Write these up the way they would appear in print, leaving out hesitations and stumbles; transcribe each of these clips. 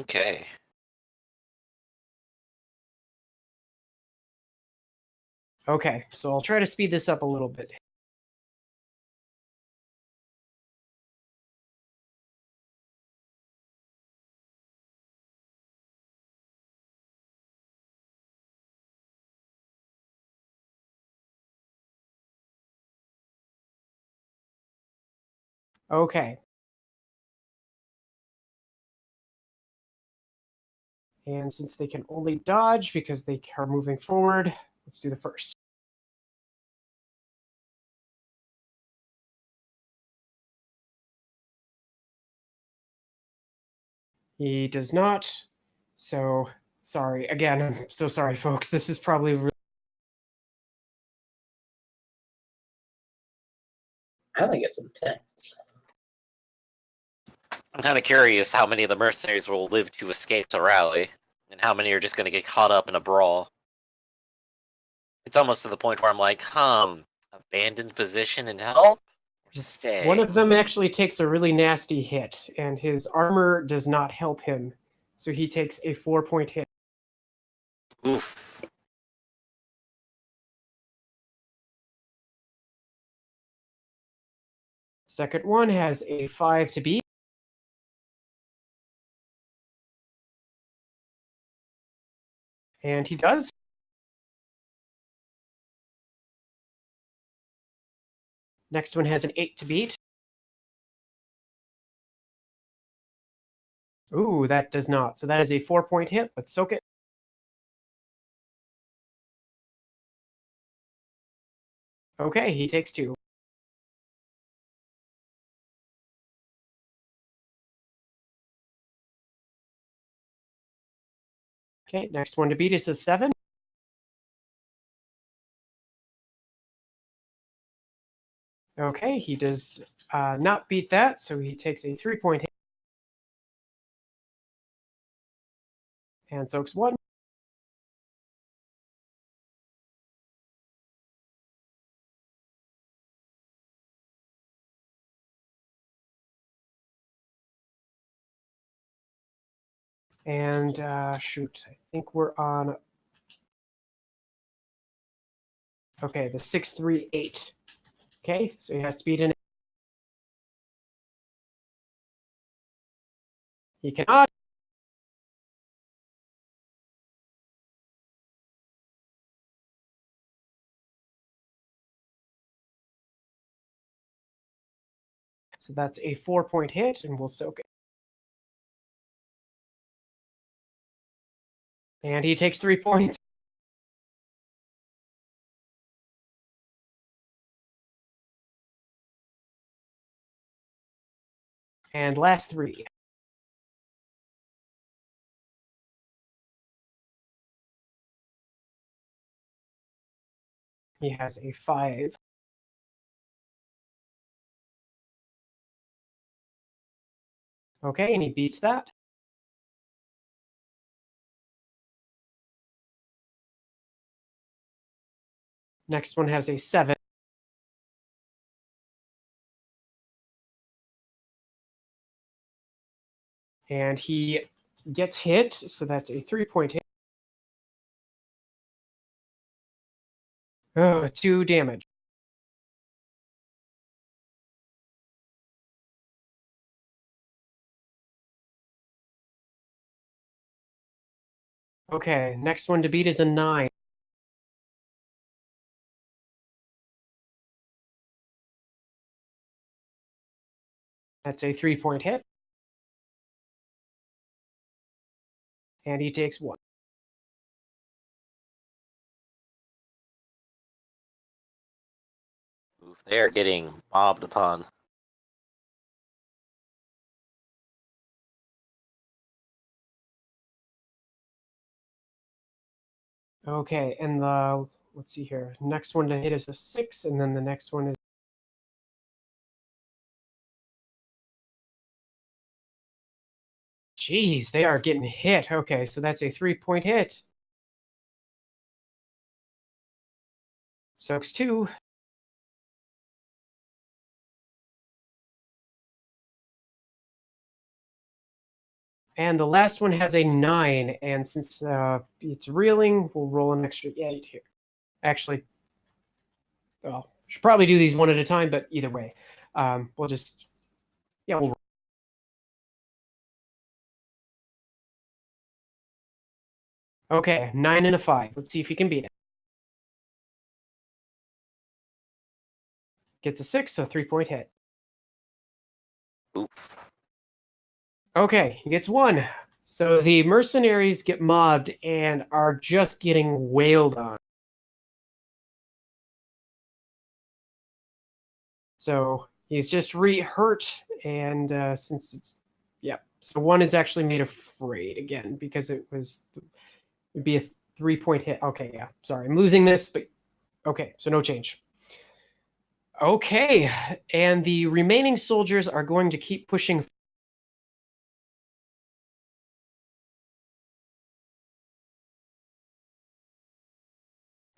Okay. Okay, so I'll try to speed this up a little bit. Okay. And since they can only dodge because they are moving forward, let's do the first. He does not. So, sorry. Again, I'm so sorry, folks. This is probably I think it's intense. I'm kind of curious how many of the mercenaries will live to escape to rally, and how many are just going to get caught up in a brawl. It's almost to the point where I'm like, abandoned position and help? Or stay? one of them actually takes a really nasty hit, and his armor does not help him. So he takes a 4-point hit. Oof. Second one has a 5 to beat. And he does. Next one has an 8 to beat. Ooh, that does not. So that is a 4-point hit. Let's soak it. Okay, he takes 2. Okay, next one to beat is a 7. Okay, he does not beat that, so he takes a 3-point hit. And soaks 1. And shoot, I think we're on. Okay, the 6-3-8. Okay, so he has to beat an. He cannot. So that's a 4-point hit, and we'll soak it. And he takes 3 points. And last 3. He has a 5. Okay, and he beats that. Next one has a 7. And he gets hit, so that's a 3-point hit. Oh, 2 damage. Okay, next one to beat is a 9. That's a 3-point hit. And he takes 1. Oof, they are getting mobbed upon. Okay, and the let's see here. Next one to hit is a 6, and then the next one is. Jeez, they are getting hit. Okay, so that's a 3-point hit. Soaks 2. And the last one has a 9, and since it's reeling, we'll roll an extra 8 here. Actually, well, should probably do these one at a time, but either way, we'll just, yeah, we'll. Okay, 9 and a 5. Let's see if you can beat it. Gets a 6, so 3-point hit. Oof. Okay, he gets 1. So the mercenaries get mobbed and are just getting wailed on. So he's just hurt, and since it's, yeah, so 1 is actually made afraid again because it'd be a 3-point hit. Okay, yeah, sorry, I'm losing this, but okay, so no change. Okay, and the remaining soldiers are going to keep pushing.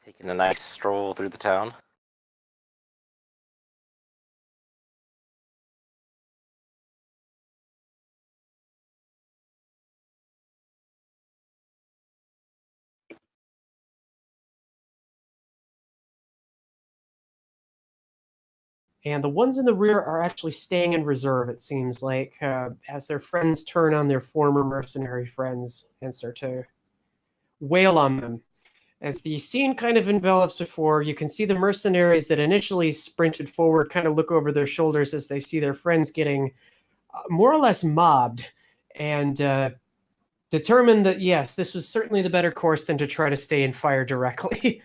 Taking a nice stroll through the town. And the ones in the rear are actually staying in reserve, it seems like, as their friends turn on their former mercenary friends and start to wail on them. As the scene kind of envelops before, you can see the mercenaries that initially sprinted forward kind of look over their shoulders as they see their friends getting more or less mobbed, and determine that, yes, this was certainly the better course than to try to stay and fire directly.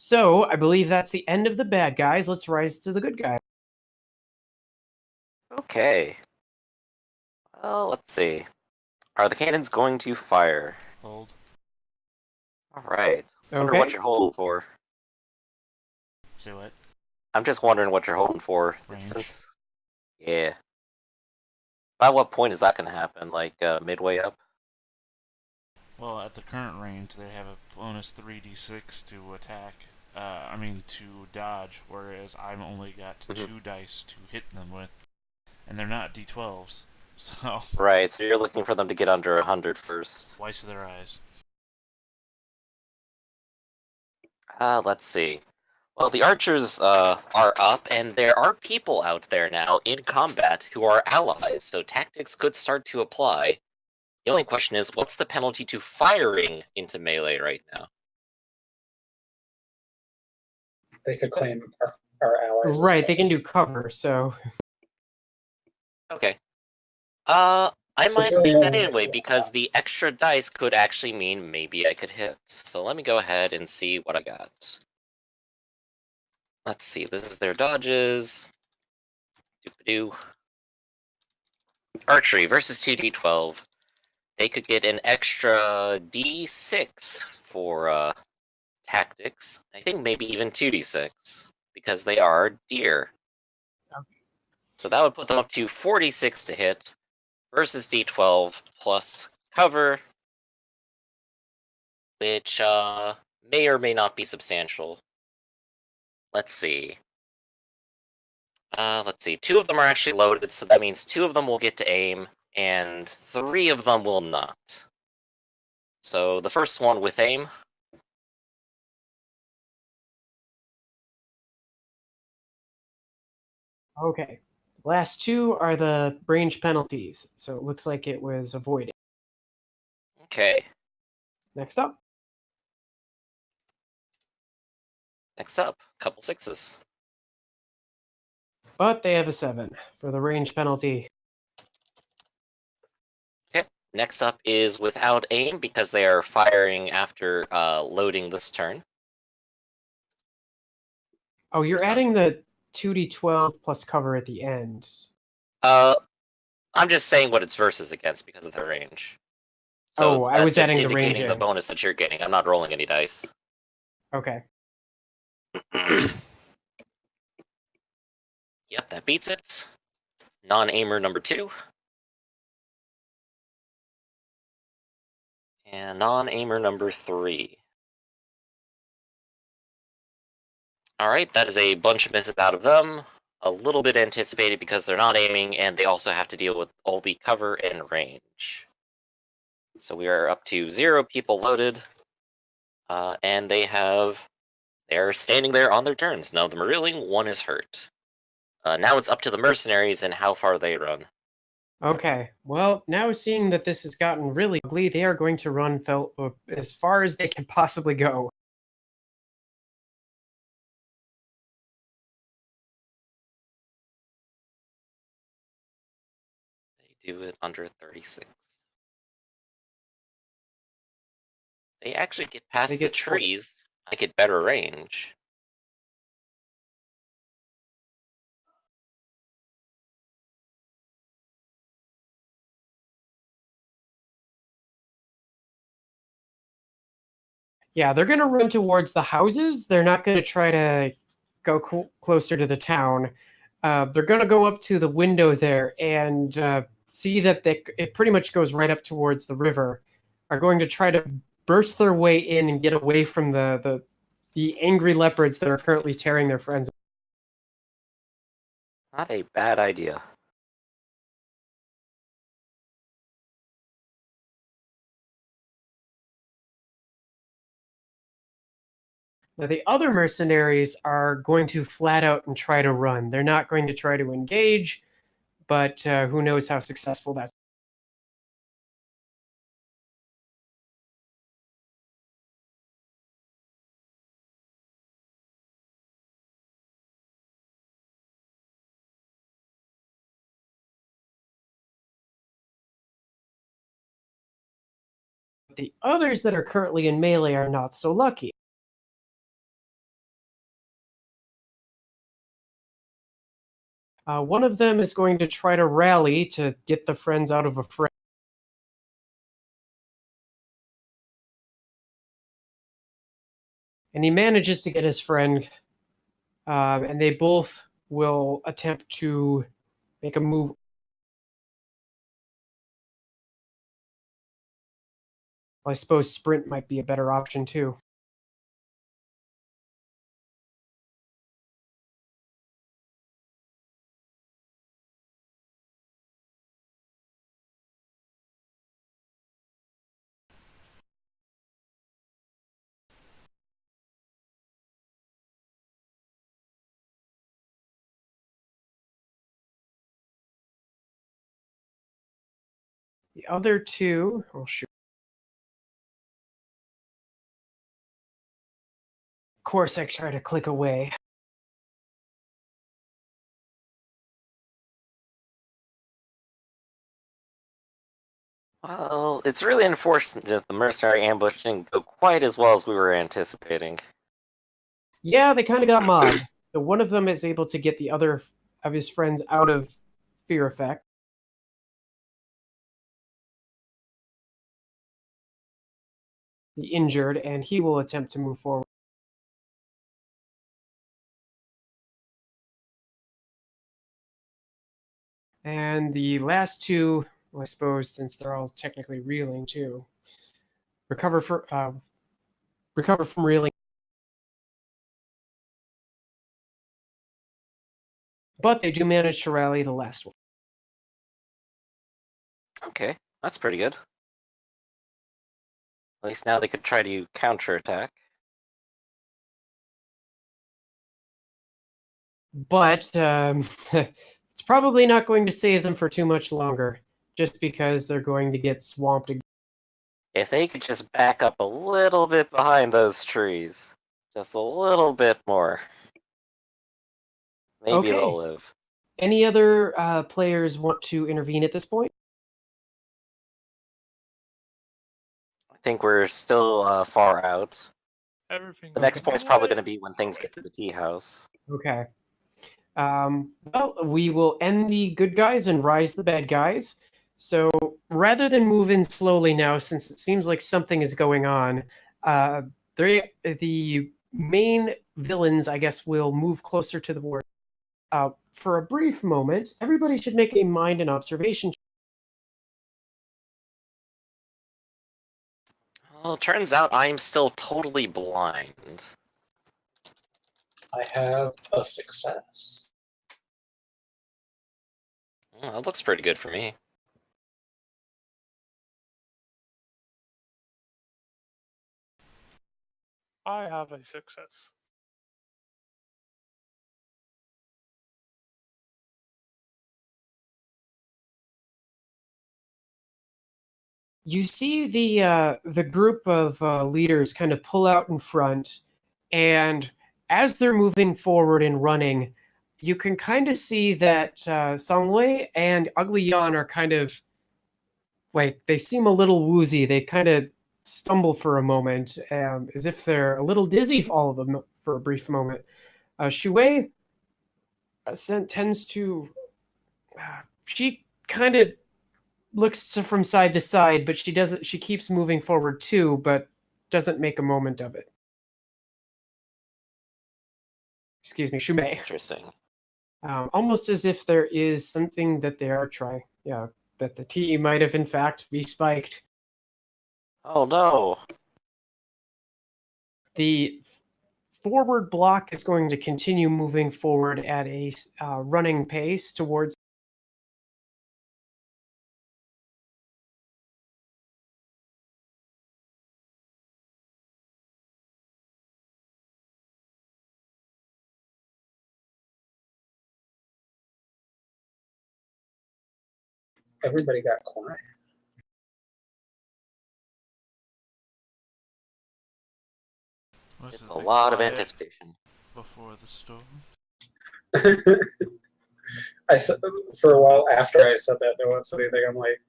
So, I believe that's the end of the bad guys. Let's rise to the good guys. Okay. Well, let's see. Are the cannons going to fire? Hold. Alright. Wonder Okay. what you're holding for. Say what? I'm just wondering what you're holding for. Range. Since... Yeah. By what point is that going to happen? Like, midway up? Well, at the current range, they have a bonus 3d6 to attack. To dodge, whereas I've only got 2 dice to hit them with. And they're not d12s, so... Right, so you're looking for them to get under 100 first. Twice their eyes. Let's see. Well, the archers are up, and there are people out there now in combat who are allies, so tactics could start to apply. The only question is, what's the penalty to firing into melee right now? They could claim our allies. Right, they can do cover, so. Okay. I So might it's really take that only anyway, if- because the extra dice could actually mean maybe I could hit. So let me go ahead and see what I got. Let's see, this is their dodges. Doop-a-doo. Archery versus 2d12. They could get an extra d6 for tactics. I think maybe even 2d6 because they are deer. So that would put them up to 46 to hit versus d12 plus cover, which may or may not be substantial. Let's see. Let's see. 2 of them are actually loaded, so that means 2 of them will get to aim, and 3 of them will not. So the first one with aim. Okay. Last 2 are the range penalties, so it looks like it was avoided. Okay. Next up. Next up, couple 6s. But they have a 7 for the range penalty. Okay. Next up is without aim because they are firing after loading this turn. Oh, you're That's not- adding the 2d12 plus cover at the end. I'm just saying what it's versus against because of the range. So Oh, I was that's just adding the range indicating the in. bonus that you're getting. I'm not rolling any dice. Okay. Yep, that beats it. Non-aimer number 2. And non-aimer number 3. Alright, that is a bunch of misses out of them. a little bit anticipated because they're not aiming, and they also have to deal with all the cover and range. So we are up to 0 people loaded, and they're standing there on their turns. None of them are reeling, 1 is hurt. Now it's up to the mercenaries and how far they run. Okay, well, now seeing that this has gotten really ugly, they are going to run as far as they can possibly go. They do it under 36. They actually get past They the get 20. trees. I get better range. Yeah, they're going to run towards the houses. They're not going to try to go closer to the town. They're going to go up to the window there and see that it pretty much goes right up towards the river. Are going to try to burst their way in and get away from the angry leopards that are currently tearing their friends. Not a bad idea. Now, the other mercenaries are going to flat out and try to run. They're not going to try to engage, but who knows how successful that's. The others that are currently in melee are not so lucky. One of them is going to try to rally to get the friends out of a fray. And he manages to get his friend, and they both will attempt to make a move. I suppose sprint might be a better option too. The other two, oh shoot. Of course, I try to click away. Well, it's really unfortunate that the mercenary ambush didn't go quite as well as we were anticipating. Yeah, they kind of got mobbed. So one of them is able to get the other of his friends out of fear effect. The injured, and he will attempt to move forward. And the last two, well, I suppose, since they're all technically reeling too, recover from reeling. But they do manage to rally the last one. Okay, that's pretty good. At least now they could try to counterattack. But it's probably not going to save them for too much longer, just because they're going to get swamped again. If they could just back up a little bit behind those trees. Just a little bit more. Maybe Okay. they'll live. Any other players want to intervene at this point? I think we're still far out. Everything. The next Okay. point's probably going to be when things get to the tea house. Okay. Well, we will end the good guys and rise the bad guys. So rather than move in slowly now, since it seems like something is going on, the main villains, I guess, will move closer to the war. For a brief moment, everybody should make a mind and observation. Well, it turns out I'm still totally blind. I have a success. That looks pretty good for me. I have a success. You see the group of leaders kind of pull out in front, and as they're moving forward and running, you can kind of see that Songwei and Ugly Yan are kind of like they seem a little woozy. They kind of stumble for a moment, as if they're a little dizzy. All of them for a brief moment. Shuei tends to she kind of looks from side to side, but she doesn't. She keeps moving forward too, but doesn't make a moment of it. Excuse me, Shumei. Interesting. Almost as if there is something that they are trying. Yeah, that the tea might have in fact be spiked. Oh no! The forward block is going to continue moving forward at a running pace towards. Everybody got quiet. Was It's it a the lot of quiet anticipation. before the storm. I said for a while after I said that, no one said anything. I'm like,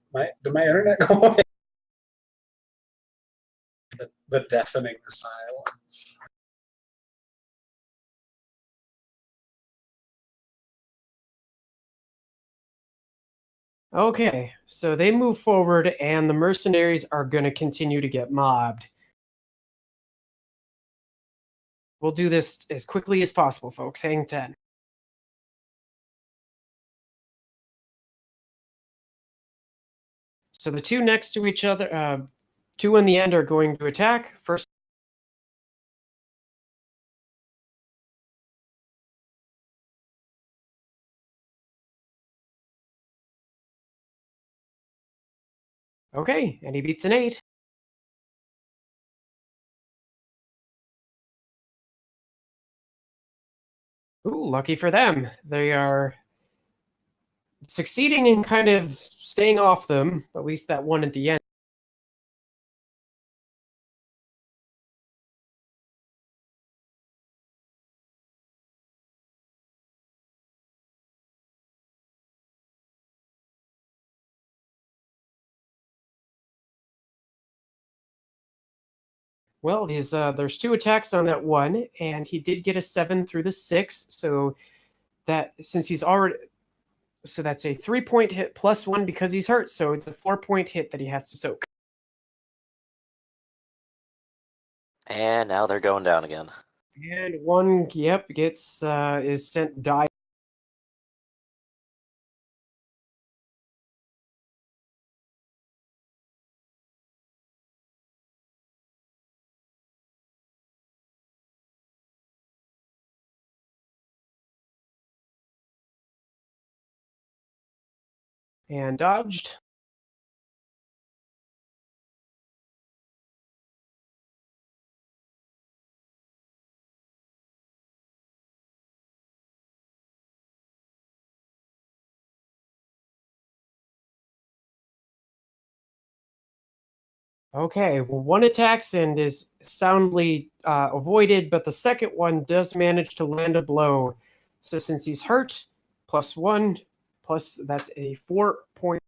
did my internet go away? The deafening silence. Okay, so they move forward, and the mercenaries are going to continue to get mobbed. We'll do this as quickly as possible, folks. Hang 10. So the two next to each other, two in the end, are going to attack. First. Okay, and he beats an 8. Ooh, lucky for them. They are succeeding in kind of staying off them, at least that one at the end. Well, there's 2 attacks on that one, and he did get a 7 through the 6, so that since he's already, so that's a 3-point hit plus 1 because he's hurt, so it's a 4-point hit that he has to soak. And now they're going down again. And one, yep, gets is sent die. And dodged. Okay, well, one attacks and is soundly avoided, but the second one does manage to land a blow. So since he's hurt, plus 1, plus that's a 4-point.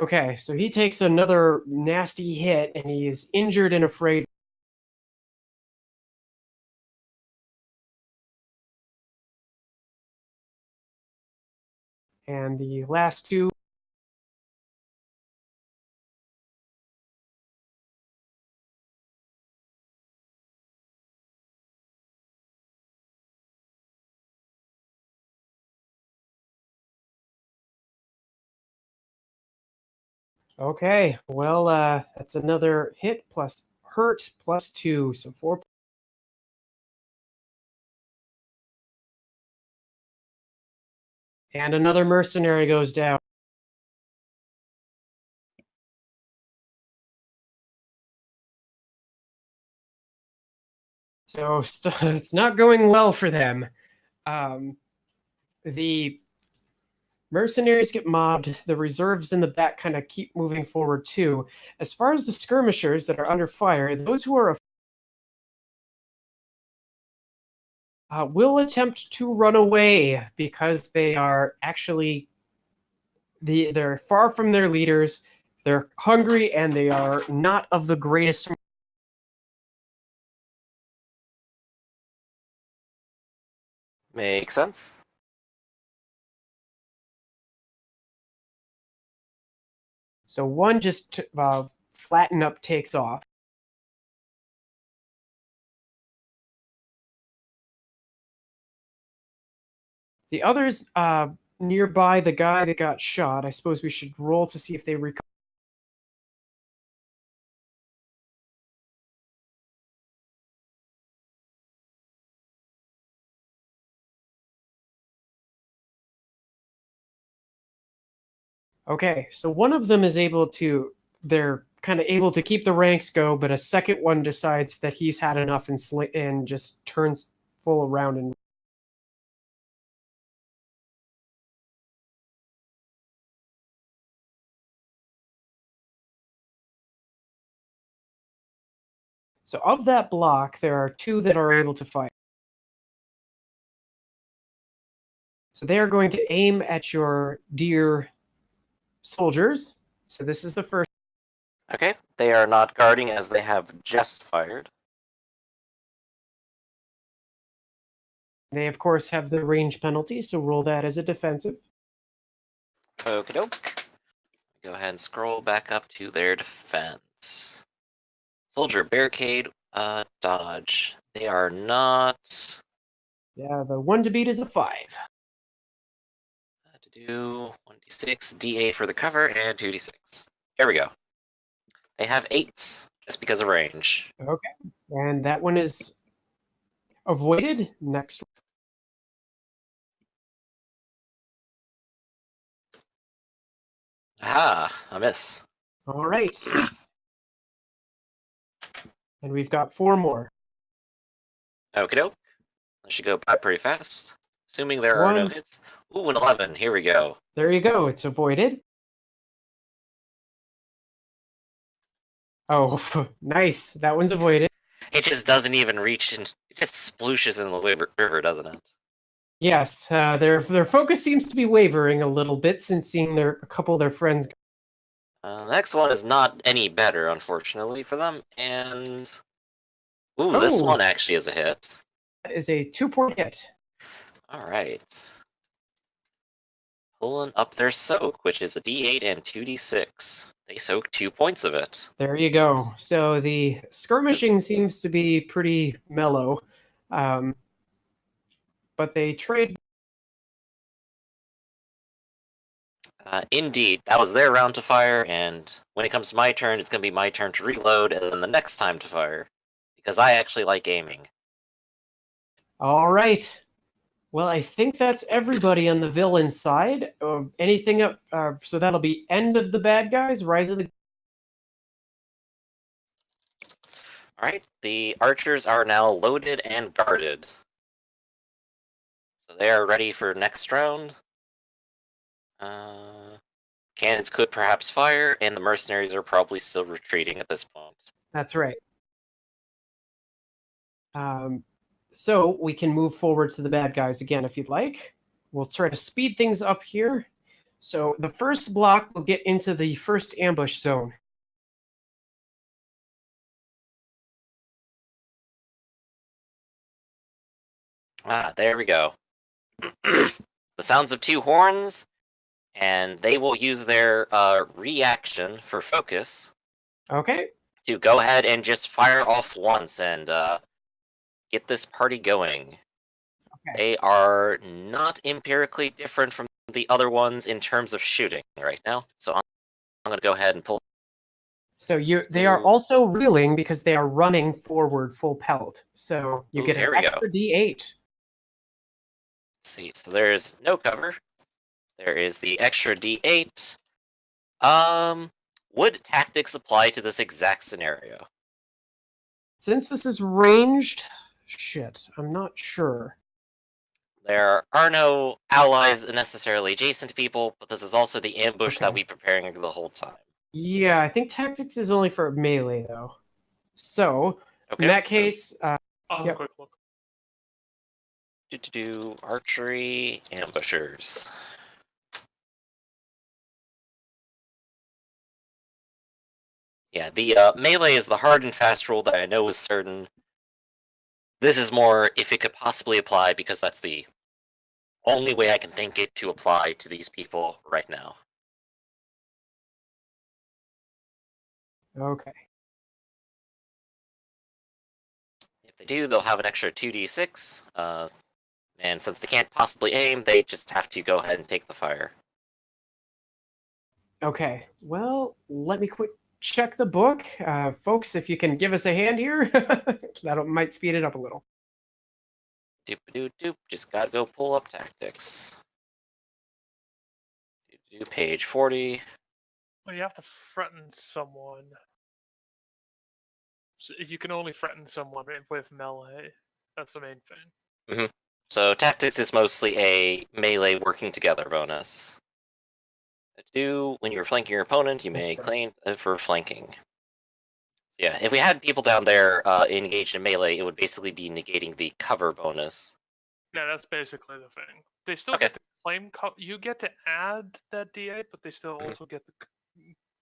Okay, so he takes another nasty hit, and he is injured and afraid. And the last 2. Okay, well, that's another hit plus hurt plus 2, so 4. And another mercenary goes down. So it's not going well for them. The mercenaries get mobbed. The reserves in the back kind of keep moving forward too. As far as the skirmishers that are under fire, those who are will attempt to run away because they are actually they're far from their leaders. They're hungry and they are not of the greatest. Makes sense. So one just flatten up, takes off. The others nearby, the guy that got shot, I suppose we should roll to see if they recover. Okay, so one of them is able to, they're kind of able to keep the ranks go, but a second one decides that he's had enough and just turns full around and so of that block, there are two that are able to fight. So they are going to aim at your dear soldiers. So this is the first. Okay, they are not guarding as they have just fired. They, of course, have the range penalty, so roll that as a defensive. Okie doke. Go ahead and scroll back up to their defense. Soldier, barricade, dodge. They are not. Yeah, the one to beat is a 5. To do 1d6, d8 for the cover, and 2d6. There we go. They have 8s, just because of range. Okay. And that one is avoided. Next. Ah, a miss. All right. And we've got 4 more. Okie doke. That should go by pretty fast. Assuming there are no One. hits. Ooh, an 11. Here we go. There you go. It's avoided. Oh, nice. That one's avoided. It just doesn't even reach, and it just splooshes in the river, doesn't it? Yes, their focus seems to be wavering a little bit since seeing a couple of their friends. The next one is not any better, unfortunately, for them, and... Ooh, this one actually is a hit. That is a 2-point hit. Alright. Pulling up their soak, which is a d8 and 2d6. They soak 2 points of it. There you go. So the skirmishing seems to be pretty mellow. But they trade. Indeed, that was their round to fire, and when it comes to my turn, it's going to be my turn to reload, and then the next time to fire. Because I actually like aiming. All right. Well, I think that's everybody on the villain side. Anything up? So that'll be end of the bad guys, rise of the. Alright, the archers are now loaded and guarded. So they are ready for next round. Cannons could perhaps fire, and the mercenaries are probably still retreating at this point. That's right. So we can move forward to the bad guys again if you'd like. We'll try to speed things up here. So the first block will get into the first ambush zone. Ah, there we go. The sounds of 2 horns, and they will use their reaction for focus. Okay. To go ahead and just fire off once and get this party going. Okay. They are not empirically different from the other ones in terms of shooting right now, so I'm going to go ahead and pull. So they are also reeling because they are running forward full pelt. So you get an extra D8. Let's see, so there's no cover. There is the extra D8. Would tactics apply to this exact scenario? Since this is ranged, shit, I'm not sure. There are no allies necessarily adjacent to people, but this is also the ambush that Okay. we preparing the whole time. Yeah, I think tactics is only for melee though. So Okay. in that so case, I'll have Yep. a quick look. do archery ambushers. Yeah, the melee is the hard and fast rule that I know is certain. This is more if it could possibly apply because that's the only way I can think it to apply to these people right now. okay. If they do, they'll have an extra 2d6, and since they can't possibly aim, they just have to go ahead and take the fire. Okay. Well, let me quick check the book. Folks, if you can give us a hand here, that might speed it up a little. Doop-a-doop-doop, just gotta go pull up tactics. Doop-a-doop, page 40. Well, you have to threaten someone. So you can only threaten someone with melee. That's the main thing. So tactics is mostly a melee working together bonus. When you're flanking your opponent, you may That's right. claim for flanking. So yeah, if we had people down there engaged in melee, it would basically be negating the cover bonus. Yeah, that's basically the thing. They still Okay. get to claim. You get to add that D8, but they still also get the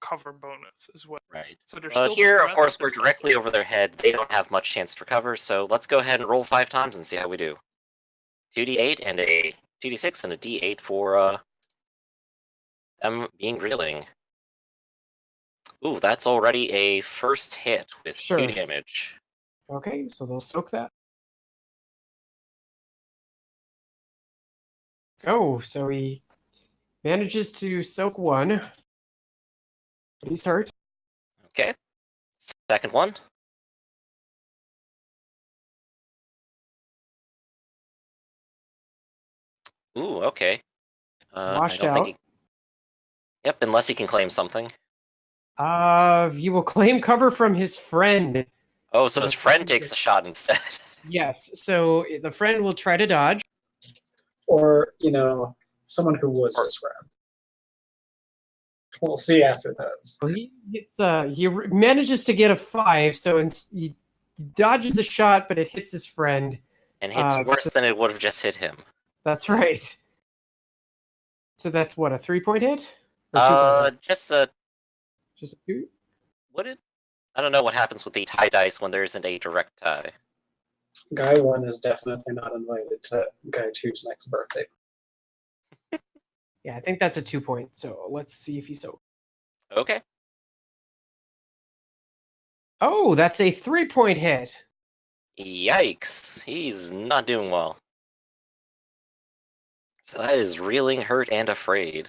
cover bonus as well. Right. So there's But still the here, of threat, course, but we're there's less directly of over their head. They don't have much chance for cover, so let's go ahead and roll 5 times and see how we do. 2d8 and a 2d6 and a d8 for them being reeling. Ooh, that's already a first hit with Sure. 2 damage. Okay, so they'll soak that. Oh, so he manages to soak one. But he's hurt. Okay. Second one. Ooh, okay. I Washed don't think out. he... Yep, unless he can claim something. He will claim cover from his friend. Oh, so his That's friend right. takes the shot instead. Yes, so the friend will try to dodge. Or, someone who was his friend. We'll see after this. Well, he manages to get a 5, so he dodges the shot, but it hits his friend. And hits worse so- than it would have just hit him. That's right. So that's what, a 3-point hit? Or 2-point hit? Just Just a 2? would it? I don't know what happens with the tie dice when there isn't a direct tie. Guy 1 is definitely not invited to Guy 2's next birthday. Yeah, I think that's a 2-point. So let's see if he's so. Okay. Oh, that's a 3-point hit. Yikes. He's not doing well. So that is reeling, hurt, and afraid.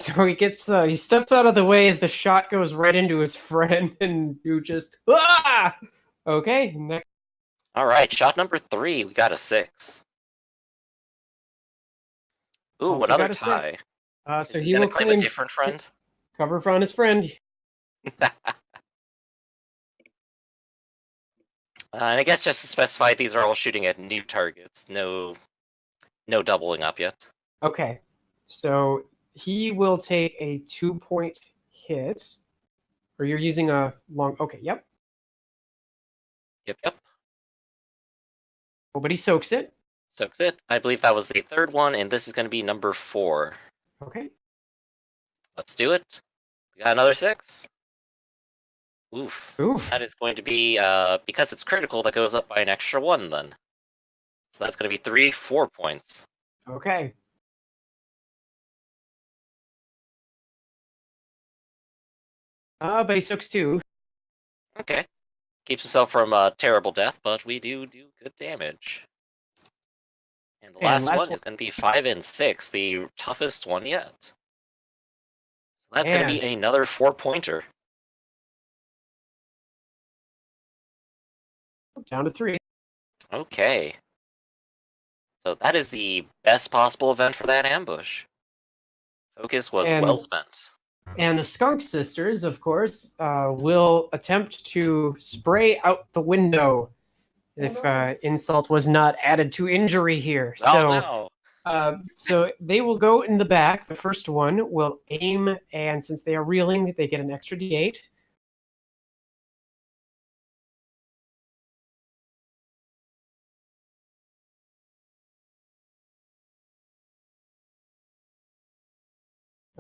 So he steps out of the way as the shot goes right into his friend, and you just Okay, next. Alright, shot number 3. We got a 6. Ooh, Also another got a 6. tie. So Is he he gonna will claim a different friend? cover from his friend. And I guess just to specify, these are all shooting at new targets. No doubling up yet. Okay, so he will take a 2-point hit. Or you're using a long. Okay, yep. Yep. Oh, but he soaks it. Soaks it. I believe that was the third one, and this is going to be number 4. Okay. Let's do it. We got another 6. Oof. Oof. That is going to be, because it's critical, that goes up by an extra 1 then. So that's going to be 4 points. Okay. But he soaks 2. Okay. Keeps himself from terrible death, but we do good damage. And the last one is going to be 5 and 6, the toughest one yet. So that's going to be another 4-pointer. Down to 3. Okay. So that is the best possible event for that ambush. Focus was And- well spent. And the Skunk Sisters, of course, will attempt to spray out the window if insult was not added to injury here. Oh no! So they will go in the back. The first one will aim, and since they are reeling, they get an extra d8.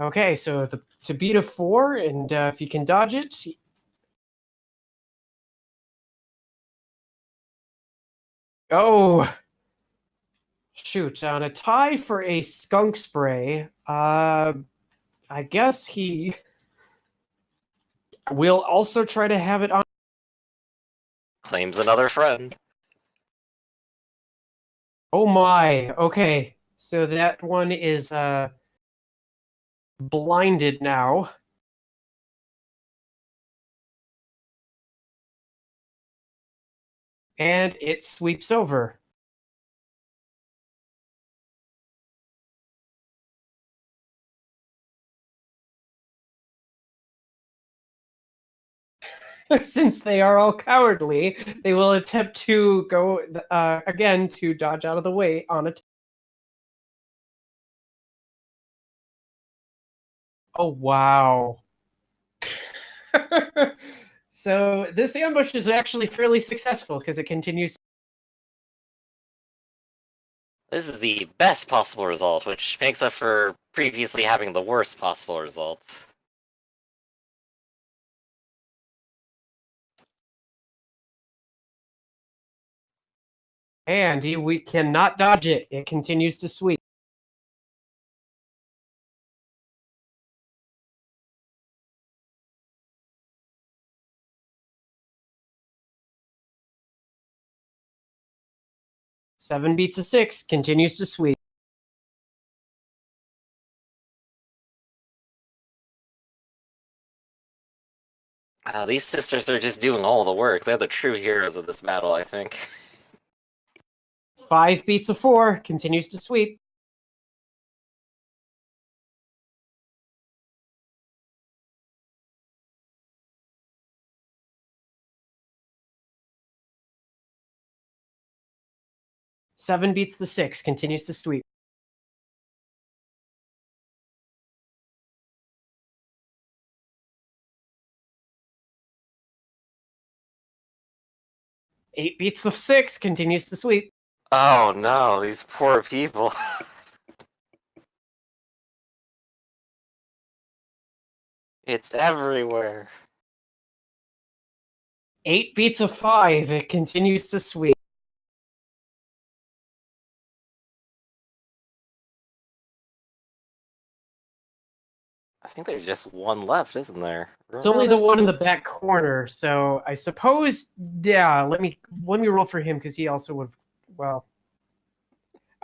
Okay, so to beat a 4, and if you can dodge it. Oh! Shoot, on a tie for a skunk spray, I guess he will also try to have it on. Claims another friend. Oh my, okay. So that one is blinded now. And it sweeps over. Since they are all cowardly, they will attempt to go again to dodge out of the way on a. Oh wow! So this ambush is actually fairly successful because it continues. This is the best possible result, which makes up for previously having the worst possible result. And we cannot dodge it. It continues to sweep. Seven beats a 6, continues to sweep. These sisters are just doing all the work. They're the true heroes of this battle, I think. 5 beats a 4, continues to sweep. Seven beats the 6, continues to sweep. Eight beats the 6, continues to sweep. Oh no, these poor people. It's everywhere. 8 beats a 5, it continues to sweep. I think there's just one left, isn't there? It's only the one in the back corner, so I suppose, yeah, let me roll for him because he also would, well.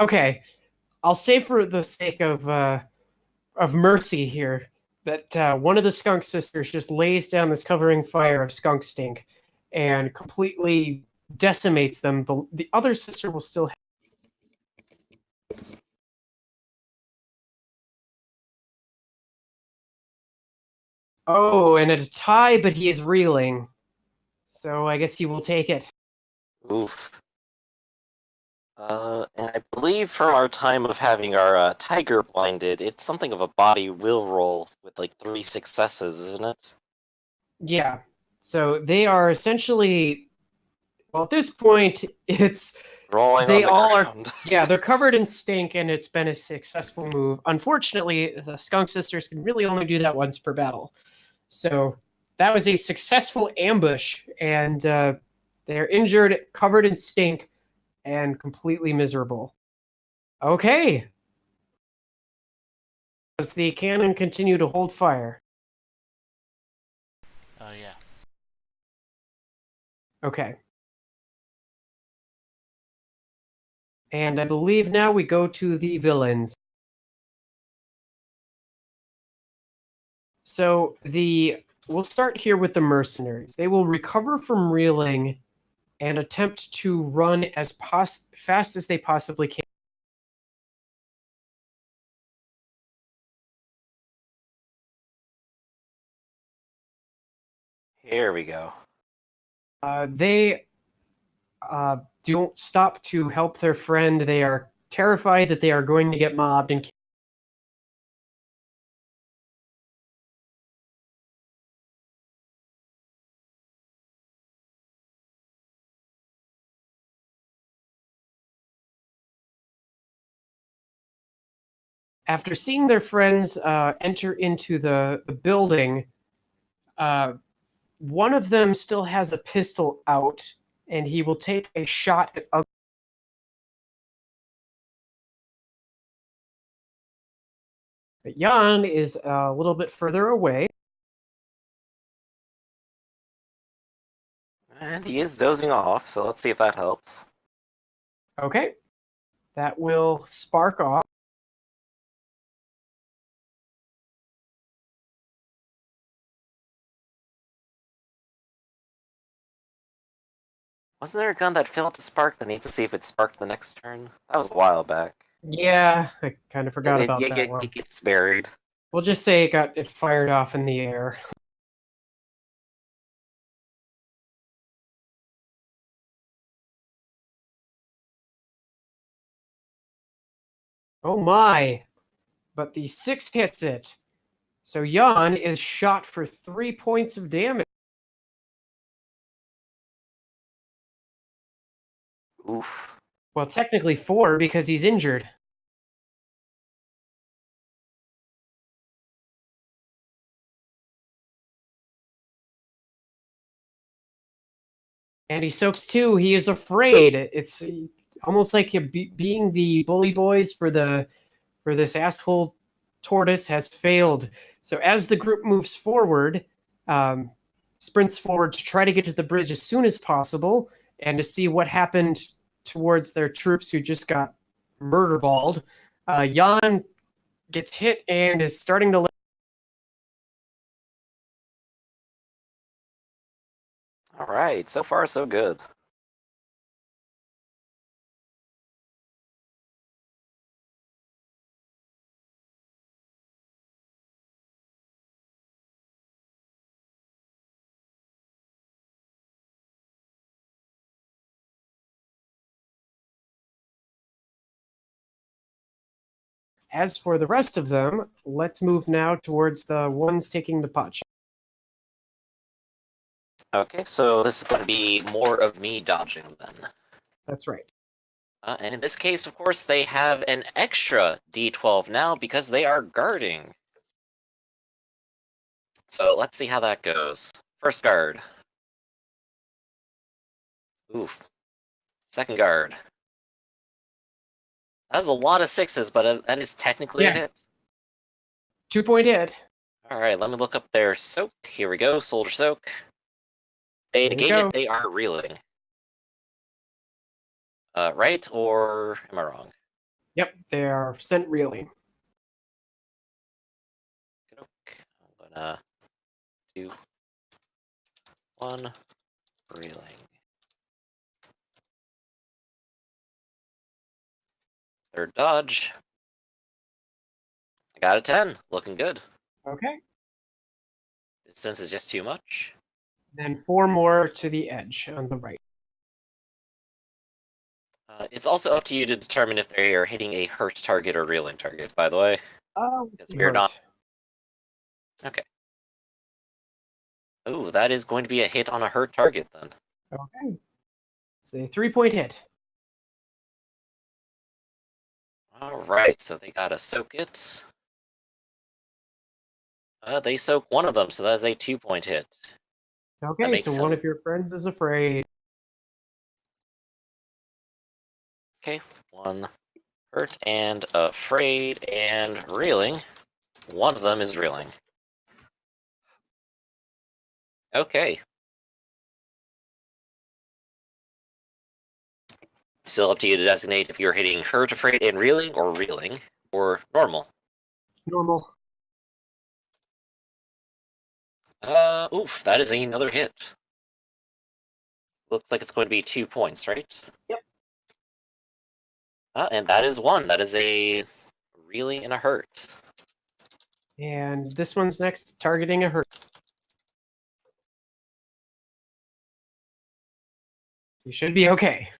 Okay, I'll say for the sake of mercy here that one of the skunk sisters just lays down this covering fire of skunk stink and completely decimates them. The other sister will still. Oh, and it's a tie, but he is reeling. So I guess he will take it. Oof. And I believe from our time of having our tiger blinded, it's something of a body will roll with like 3 successes, isn't it? Yeah. So they are essentially. Well, at this point, it's Rolling they on the all ground. are. Yeah, they're covered in stink, and it's been a successful move. Unfortunately, the skunk sisters can really only do that once per battle. So that was a successful ambush, and they're injured, covered in stink, and completely miserable. Okay. Does the cannon continue to hold fire? Yeah. Okay. And I believe now we go to the villains. So we'll start here with the mercenaries. They will recover from reeling and attempt to run as fast as they possibly can. Here we go. They don't stop to help their friend. They are terrified that they are going to get mobbed and after seeing their friends enter into the building, one of them still has a pistol out, and he will take a shot at other. But Jan is a little bit further away. And he is dozing off, so let's see if that helps. Okay. That will spark off. Wasn't there a gun that failed to spark that needs to see if it sparked the next turn? That was a while back. Yeah, I kind of forgot about that one. It gets buried. We'll just say it fired off in the air. Oh my! But the 6 hits it. So Jan is shot for 3 points of damage. Oof. Well, technically 4 because he's injured. And he soaks too. He is afraid. It's almost like being the bully boys for this asshole tortoise has failed. So as the group moves forward, sprints forward to try to get to the bridge as soon as possible and to see what happened towards their troops who just got murderballed, Jan gets hit and is starting to. All right, so far so good. As for the rest of them, let's move now towards the ones taking the punch. Okay, so this is going to be more of me dodging then. That's right. And in this case, of course, they have an extra D12 now because they are guarding. So let's see how that goes. First guard. Oof. Second guard. That's a lot of 6s, but that is technically a hit. 2-point hit. Alright, let me look up their soak. Here we go, soldier soak. They There you negate go. it, they are reeling. Right? Or am I wrong? Yep, they are sent reeling. I'm gonna do 1 reeling. Third dodge. I got a 10. Looking good. Okay. Distance is just too much. Then 4 more to the edge on the right. It's also up to you to determine if they are hitting a hurt target or reeling target, by the way. Because we're not. Okay. Ooh, that is going to be a hit on a hurt target then. Okay. It's a 3-point hit. Alright, so they gotta soak it. They soak one of them, so that is a 2-point hit. Okay, so one of your friends is afraid. Okay, 1 hurt and afraid and reeling. One of them is reeling. Okay. Still up to you to designate if you're hitting hurt, afraid, and reeling, or normal. Normal. Oof, that is another hit. Looks like it's going to be 2 points, right? Yep. And that is 1. That is a reeling and a hurt. And this one's next, targeting a hurt. You should be okay.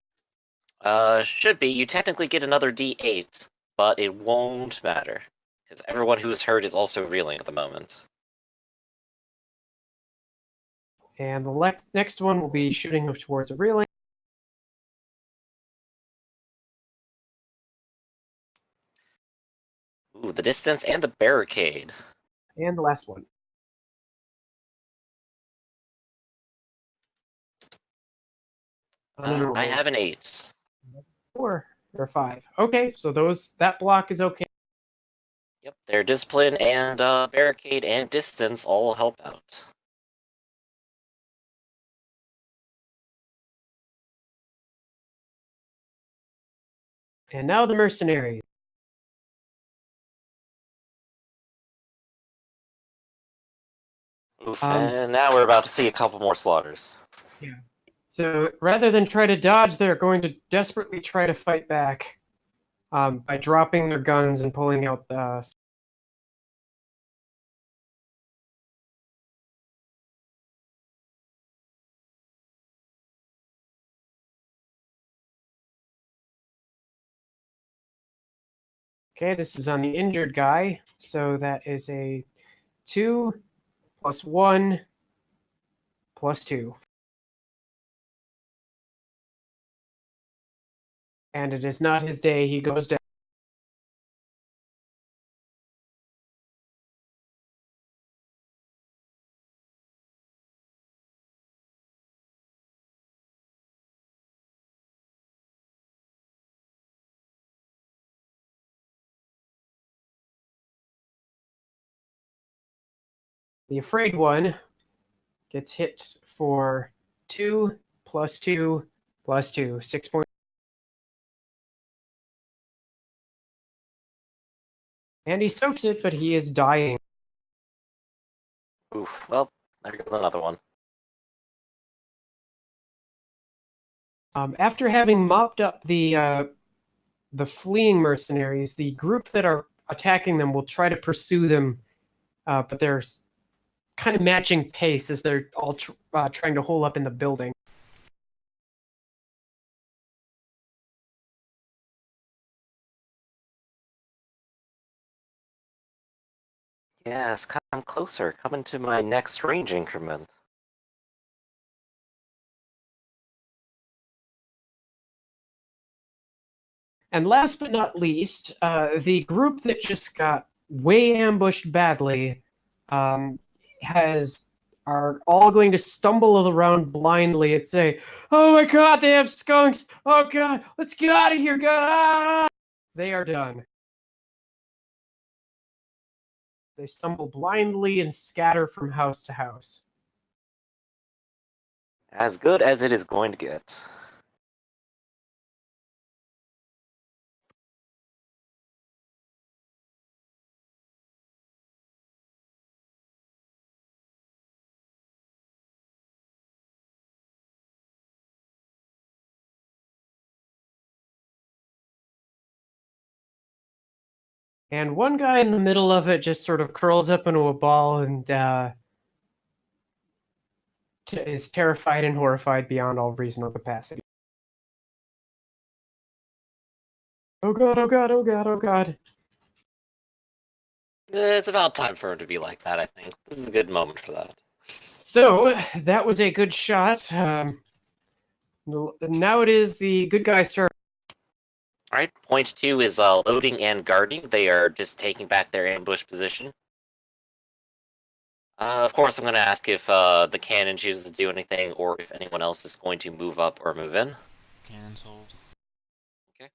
Should be. You technically get another D8, but it won't matter. Because everyone who is hurt is also reeling at the moment. And the next one will be shooting towards a reeling. Ooh, the distance and the barricade. And the last one. I have an 8. 4 or 5. Okay, so that block is okay. Yep, their discipline and barricade and distance all help out. And now the mercenaries. Oof, and now we're about to see a couple more slaughters. Yeah. So rather than try to dodge, they're going to desperately try to fight back by dropping their guns and pulling out the. Okay, this is on the injured guy, so that is a 2 plus 1 plus 2. And it is not his day, he goes down. The afraid one gets hit for 2 plus 2 plus 2, 6 points. And he soaks it, but he is dying. Oof, well, there goes another one. After having mopped up the fleeing mercenaries, the group that are attacking them will try to pursue them, but they're kind of matching pace as they're all trying to hole up in the building. Yes, come closer. Come into my next range increment. And last but not least, the group that just got way ambushed badly are all going to stumble around blindly and say, "Oh my God, they have skunks! Oh God, let's get out of here, God!" Ah! They are done. They stumble blindly and scatter from house to house. As good as it is going to get. And one guy in the middle of it just sort of curls up into a ball and is terrified and horrified beyond all reasonable capacity. Oh God, oh God, oh God, oh God. It's about time for him to be like that, I think. This is a good moment for that. So, that was a good shot. Now it is the good guy's turn. Alright, point 2 is loading and guarding. They are just taking back their ambush position. Of course, I'm going to ask if the cannon chooses to do anything, or if anyone else is going to move up or move in. Cannon's hold. Okay.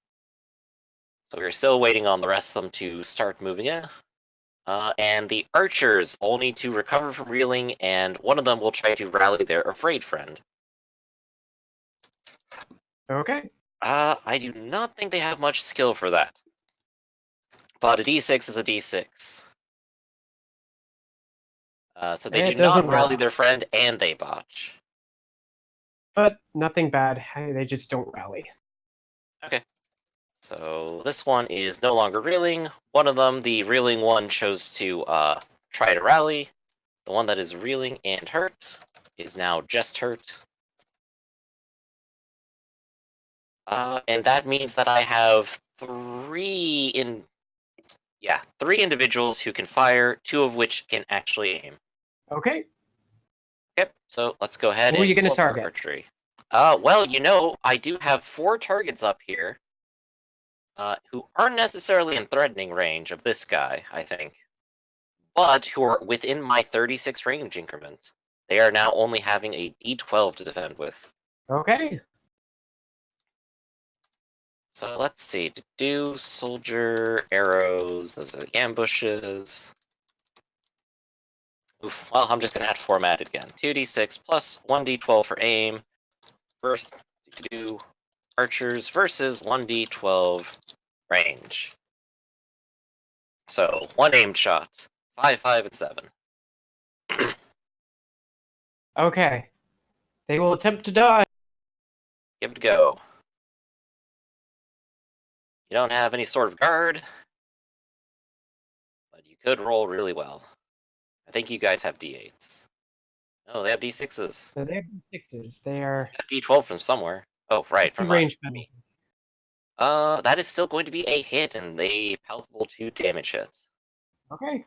So we're still waiting on the rest of them to start moving in. And the archers all need to recover from reeling, and one of them will try to rally their afraid friend. Okay. I do not think they have much skill for that. But a d6 is a d6. So they It do not doesn't rally work. their friend, and they botch. But nothing bad. They just don't rally. Okay. So this one is no longer reeling. One of them, the reeling one, chose to try to rally. The one that is reeling and hurt is now just hurt. And that means that I have three individuals who can fire, two of which can actually aim. Okay. Yep, so let's go ahead Who are and you gonna pull up our target? archery. Well, I do have 4 targets up here, who aren't necessarily in threatening range of this guy, I think, but who are within my 36 range increment. They are now only having a D12 to defend with. Okay. So let's see, to do soldier, arrows, those are the ambushes. Oof, well, I'm just gonna have to format it again. 2d6 plus 1d12 for aim. First, to do archers versus 1d12 range. So, 1 aimed shot. 5, 5, and 7. Okay. They will attempt to dodge. Give it a go. You don't have any sort of guard, but you could roll really well. I think you guys have d8s. No, they have d6s. So they have sixes. They are D12 from somewhere. Oh, right, from range me. penalty. That is still going to be a hit and a palpable 2 damage hit. Okay.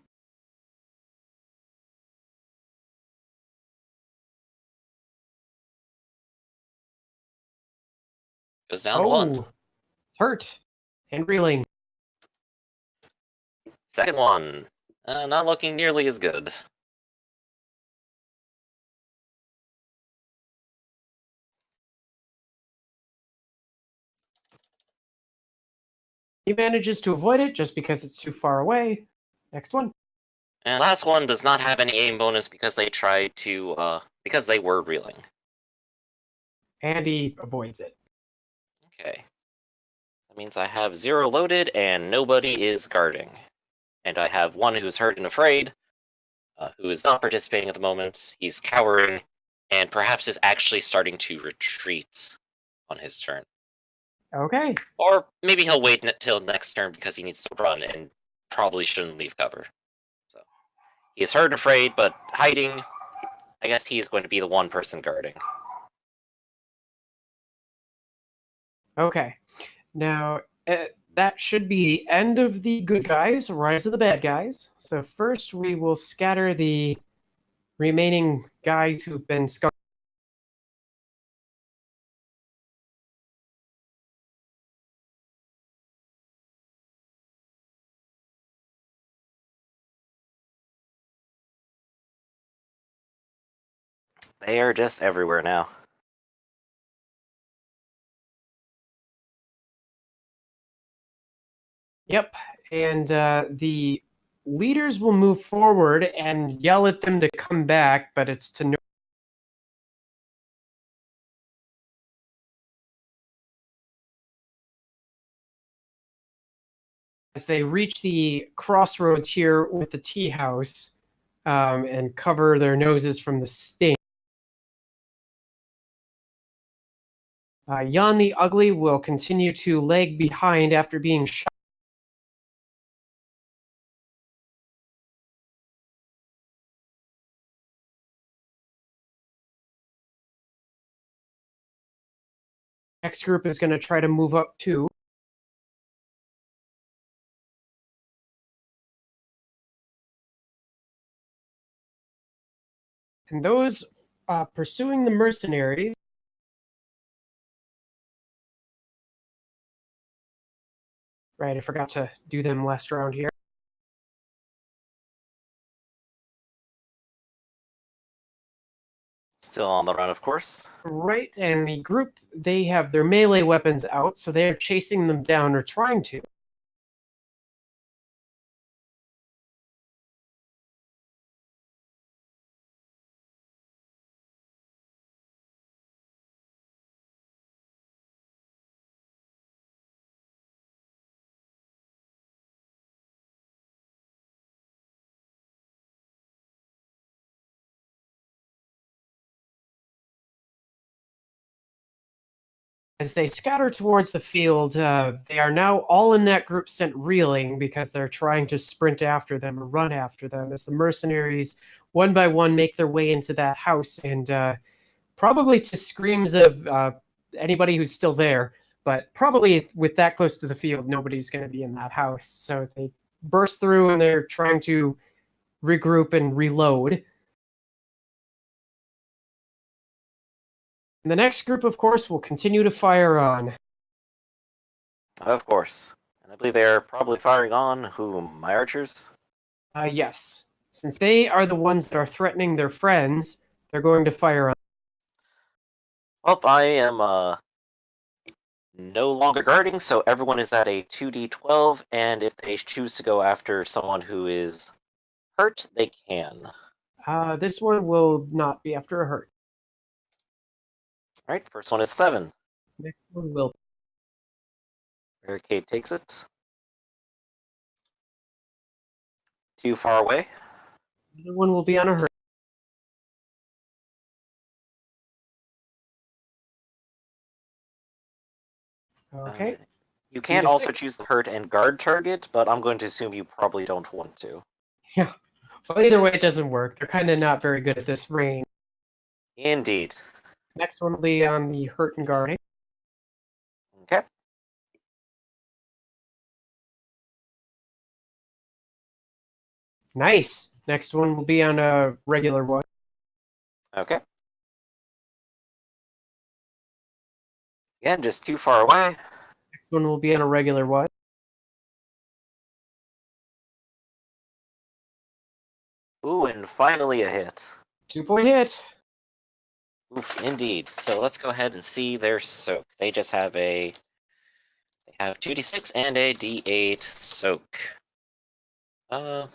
Goes down to 1. It's hurt and reeling. Second one. Not looking nearly as good. He manages to avoid it just because it's too far away. Next one. And last one does not have any aim bonus because they tried to, because they were reeling. And he avoids it. Okay. That means I have 0 loaded and nobody is guarding. And I have 1 who's hurt and afraid, who is not participating at the moment. He's cowering, and perhaps is actually starting to retreat on his turn. Okay. Or maybe he'll wait until next turn because he needs to run and probably shouldn't leave cover. So he is hurt and afraid, but hiding. I guess he is going to be the one person guarding. Okay. Now, that should be the end of the good guys, rise of the bad guys. So first we will scatter the remaining guys who've been scum. They are just everywhere now. Yep. And the leaders will move forward and yell at them to come back, but it's to no. As they reach the crossroads here with the tea house and cover their noses from the sting. Jan the Ugly will continue to lag behind after being shot. Next group is going to try to move up too. And those pursuing the mercenaries. Right, I forgot to do them last round here. Still on the run, of course. Right, and the group, they have their melee weapons out, so they're chasing them down or trying to. As they scatter towards the field, they are now all in that group sent reeling because they're trying to sprint after them or run after them as the mercenaries, one by one, make their way into that house and probably to screams of anybody who's still there, But probably with that close to the field, nobody's going to be in that house. So they burst through and they're trying to regroup and reload. And the next group, of course, will continue to fire on. Of course. And I believe they're probably firing on whom? My archers? Yes. Since they are the ones that are threatening their friends, they're going to fire on. Well, I am no longer guarding, so everyone is at a 2d12, and if they choose to go after someone who is hurt, they can. This one will not be after a hurt. Alright, first one is 7. Next one will. Barricade takes it. Too far away. The other one will be on a hurt. Okay. You can Need a also six. choose the hurt and guard target, but I'm going to assume you probably don't want to. Yeah. Well, either way, it doesn't work. They're kind of not very good at this range. Indeed. Next one will be on the hurt and guarding. Okay. Nice. Next one will be on a regular one. Okay. Again, just too far away. Next one will be on a regular one. Ooh, and finally a hit. 2-point hit. Oof, indeed. So let's go ahead and see their soak. They just have they have 2d6 and a d8 soak. Oh,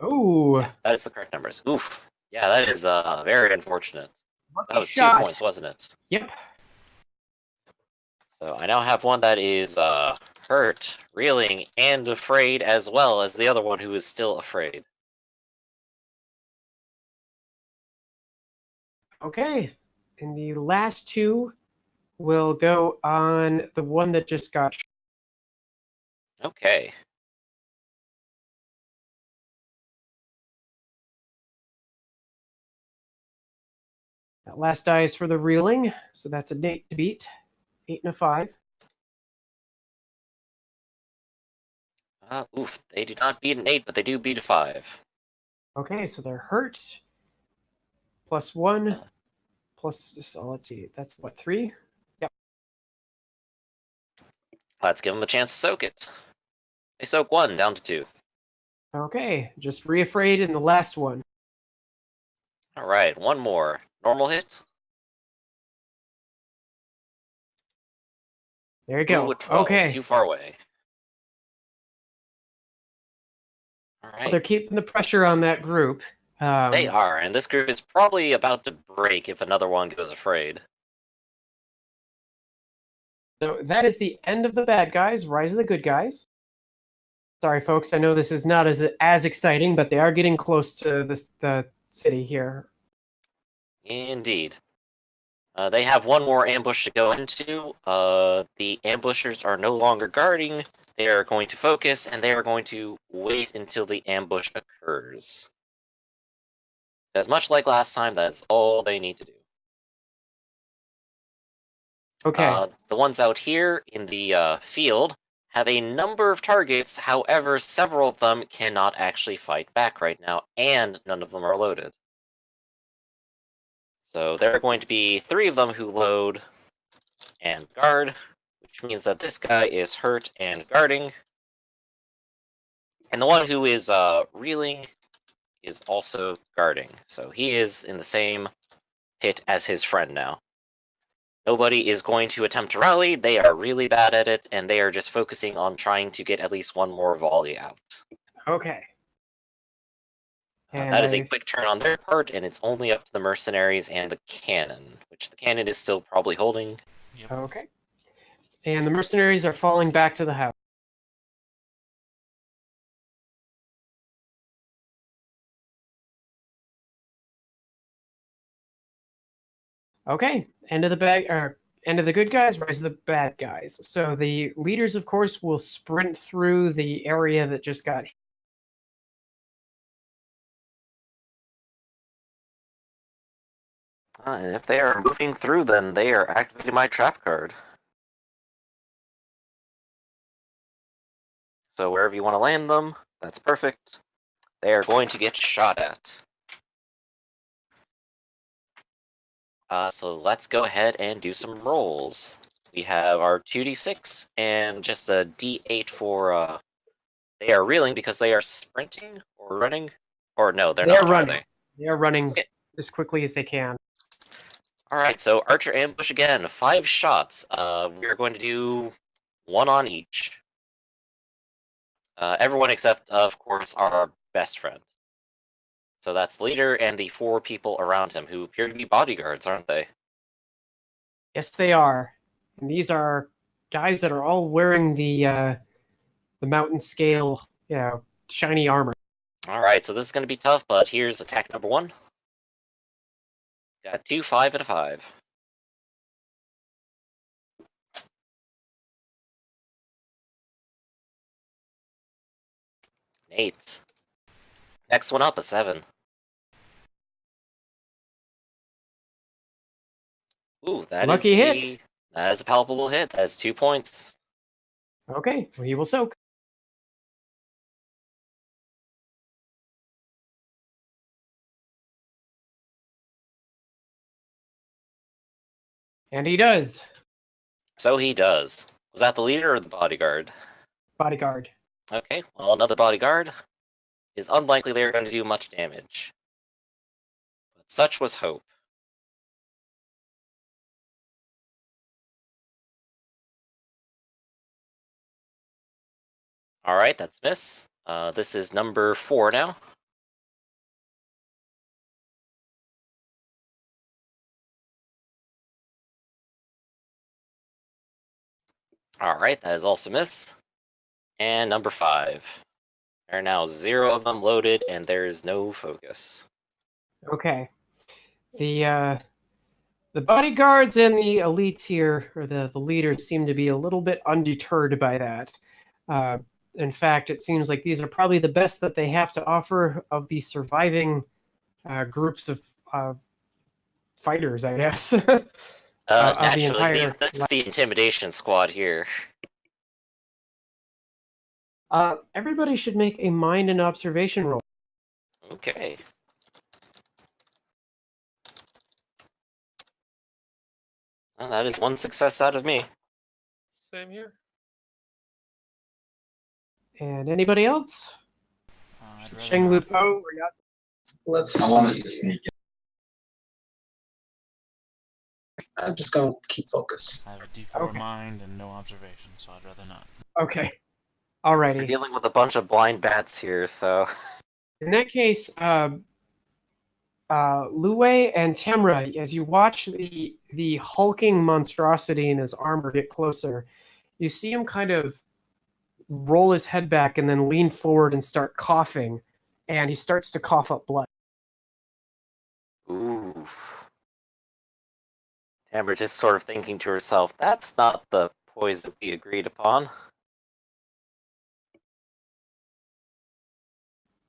Yeah, that is the correct numbers. Oof. Yeah, that is very unfortunate. That was 2 shot. points, wasn't it? Yep. So I now have one that is hurt, reeling, and afraid, as well as the other one who is still afraid. Okay. And the last two will go on the one that just got. Okay. That last die is for the reeling, so that's a 8 to beat. 8 and a 5. Oof. They do not beat an 8, but they do beat a 5. Okay, so they're hurt. Plus 1. Plus, so let's see, that's what, 3? Yep. Let's give them a chance to soak it. They soak 1, down to 2. Okay, just re-afraid in the last one. Alright, one more. Normal hit. There you go. Ooh, a 12, Okay. too far away. Well, Alright. they're keeping the pressure on that group. They are, and this group is probably about to break if another one goes afraid. So that is the end of the bad guys. Rise of the good guys. Sorry, folks. I know this is not as exciting, but they are getting close to the city here. Indeed. They have one more ambush to go into. The ambushers are no longer guarding. They are going to focus, and they are going to wait until the ambush occurs. As much like last time, that is all they need to do. Okay. The ones out here in the field have a number of targets. However, several of them cannot actually fight back right now, and none of them are loaded. So there are going to be 3 of them who load and guard, which means that this guy is hurt and guarding. And the one who is reeling is also guarding. So he is in the same pit as his friend now. Nobody is going to attempt to rally. They are really bad at it, and they are just focusing on trying to get at least one more volley out. Okay. And That is a quick turn on their part, and it's only up to the mercenaries and the cannon, which the cannon is still probably holding. Yep. Okay. And the mercenaries are falling back to the house. Okay. End of the good guys, rise of the bad guys. So the leaders, of course, will sprint through the area that just got. And if they are moving through, then they are activating my trap card. So wherever you want to land them, that's perfect. They are going to get shot at. So let's go ahead and do some rolls. We have our 2d6 and just a d8 for they are reeling because they are sprinting or running. Or no, they're not, running. are they? They are running Okay. as quickly as they can. Alright, so Archer ambush again, 5 shots. We're going to do 1 on each. Everyone except, of course, our best friend. So that's the leader and the 4 people around him who appear to be bodyguards, aren't they? Yes, they are. And these are guys that are all wearing the mountain scale, shiny armor. Alright, so this is going to be tough, but here's attack number 1. Got 2, 5, and a 5. An 8. Next one up, a 7. Ooh, that is Lucky hit. That is a palpable hit. That is 2 points. Okay, well, he will soak. And he does. So he does. Was that the leader or the bodyguard? Bodyguard. Okay, well, another bodyguard is unlikely they're going to do much damage. But such was hope. Alright, that's miss. This is number 4 now. Alright, that is also miss. And number 5. There are now 0 of them loaded, and there is no focus. Okay. The bodyguards and the elites here, or the leaders, seem to be a little bit undeterred by that. In fact, it seems like these are probably the best that they have to offer of the surviving groups of fighters, I guess. of the Naturally, entire. that's the intimidation squad here. Everybody should make a mind and observation roll. Okay. Well, that is 1 success out of me. Same here. And anybody else? I'd rather Sheng not. Lu Po or Yas- Let's. I want us to sneak in. I'm just gonna keep focus. I have a D4 Okay. mind and no observation, so I'd rather not. Okay. We're Alrighty. dealing with a bunch of blind bats here, so... In that case, Luwei and Temra, as you watch the hulking monstrosity in his armor get closer, you see him kind of roll his head back and then lean forward and start coughing, and he starts to cough up blood. Oof. Amber just sort of thinking to herself, that's not the poison we agreed upon.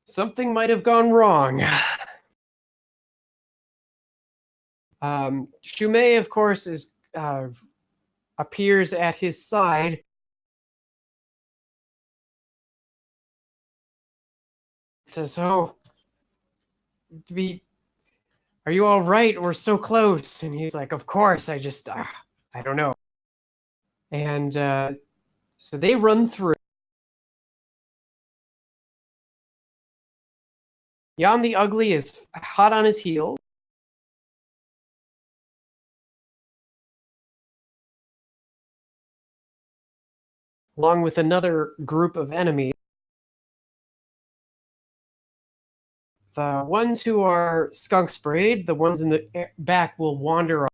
Something might have gone wrong. Shumei, of course, appears at his side. Says, "Oh, are you all right? We're so close." And he's like, "Of course. I don't know." And so they run through. Jan the Ugly is hot on his heels. Along with another group of enemies. The ones who are skunk sprayed, the ones in the back will wander off.